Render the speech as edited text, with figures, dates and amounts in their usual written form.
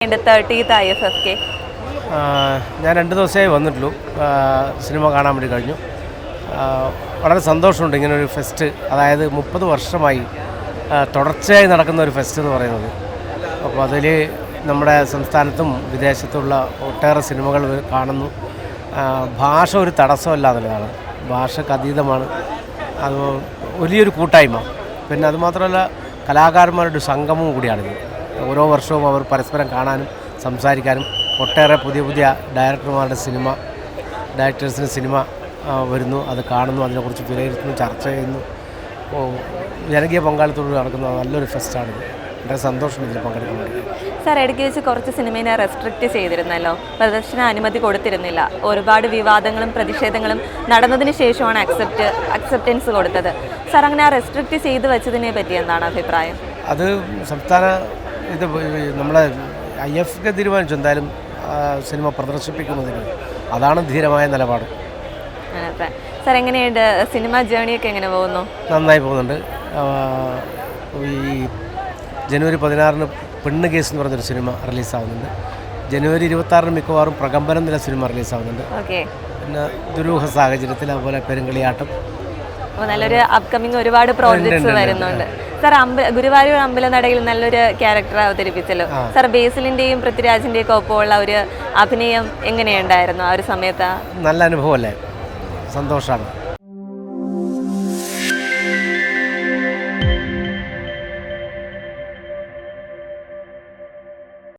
30th IFFK. ഞാൻ 2 ദിവസമായി വന്നിട്ടുള്ളൂ. സിനിമ കാണാൻ വേണ്ടി കഴിഞ്ഞു. വളരെ സന്തോഷമുണ്ട് ഇങ്ങനൊരു ഫെസ്റ്റ്, അതായത് 30 വർഷമായി തുടർച്ചയായി നടക്കുന്ന ഒരു ഫെസ്റ്റ് എന്ന് പറയുന്നത്. അപ്പോൾ അതിൽ നമ്മുടെ സംസ്ഥാനത്തും വിദേശത്തുള്ള ഒട്ടേറെ സിനിമകൾ കാണുന്നു. ഭാഷ ഒരു തടസ്സമല്ല എന്നുള്ളതാണ്, ഭാഷക്ക് അതീതമാണ്. അത് വലിയൊരു കൂട്ടായ്മ. പിന്നെ അതുമാത്രമല്ല കലാകാരന്മാരുടെ സംഗമവും കൂടിയാണിത്. ഓരോ വർഷവും അവർ പരസ്പരം കാണാനും സംസാരിക്കാനും ഒട്ടേറെ പുതിയ പുതിയ ഡയറക്ടേഴ്സിന് സിനിമ വരുന്നു, അത് കാണുന്നു, അതിനെക്കുറിച്ച് വിലയിരുത്തുന്നു, ചർച്ച ചെയ്യുന്നു. ജനകീയ പങ്കാളിത്തത്തോട് നടക്കുന്ന നല്ലൊരു ഫെസ്റ്റാണിത്. വളരെ സന്തോഷം ഇതിൽ പങ്കെടുക്കാൻ വേണ്ടി. സാർ, ഇടയ്ക്ക് വെച്ച് കുറച്ച് സിനിമയെ റെസ്ട്രിക്റ്റ് ചെയ്തിരുന്നല്ലോ, പ്രദർശന അനുമതി കൊടുത്തിരുന്നില്ല. ഒരുപാട് വിവാദങ്ങളും പ്രതിഷേധങ്ങളും നടന്നതിന് ശേഷമാണ് അക്സെപ്റ്റൻസ് കൊടുത്തത്. സാർ, അങ്ങനെ ആ റെസ്ട്രിക്റ്റ് ചെയ്ത് വെച്ചതിനെ പറ്റി എന്താണ് അഭിപ്രായം? അത് സംസ്ഥാന നമ്മളെ IFFK തീരുമാനിച്ചു എന്തായാലും സിനിമ പ്രദർശിപ്പിക്കുന്നതിന്. അതാണ് ധീരമായ നിലപാട്. സാർ, എങ്ങനെയുണ്ട് സിനിമ ജേണിയൊക്കെ എങ്ങനെ പോകുന്നു? നന്നായി പോകുന്നുണ്ട്. ഈ ജനുവരി 16 പെണ്ണ് കേസ് എന്ന് പറഞ്ഞൊരു സിനിമ റിലീസാവുന്നുണ്ട്. ജനുവരി 26 മിക്കവാറും പ്രകമ്പനം നില സിനിമ റിലീസാവുന്നുണ്ട്. പിന്നെ ദുരൂഹ സാഹചര്യത്തിൽ, അതുപോലെ പെരുങ്കളിയാട്ടം. നല്ലൊരു അപ്കമിങ് ഒരുപാട് പ്രോജക്ട്സ് വരുന്നുണ്ട്. സാർ, ഗുരുവായൂർ അമ്പലനടയിൽ നല്ലൊരു ക്യാരക്ടർ അവതരിപ്പിച്ചല്ലോ. സാർ, ബേസിലിന്റെയും പൃഥ്വിരാജിന്റെയും ഒക്കെ ഒപ്പമുള്ള ഒരു അഭിനയം എങ്ങനെയുണ്ടായിരുന്നു ആ ഒരു സമയത്ത്? നല്ല അനുഭവമല്ലേ, സന്തോഷമാണ്.